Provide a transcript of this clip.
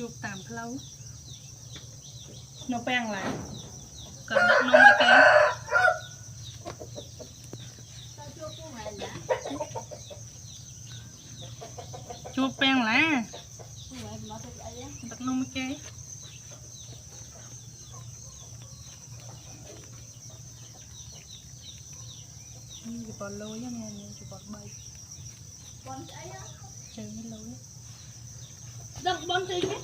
chụp tạm lâu nó bèn lại còn đặt nó mấy cái chụp bèn lại đặt nó mấy cái chụp bò lôi nha nghe chụp bò bay chơi cái lôi đừng bón chơi nhé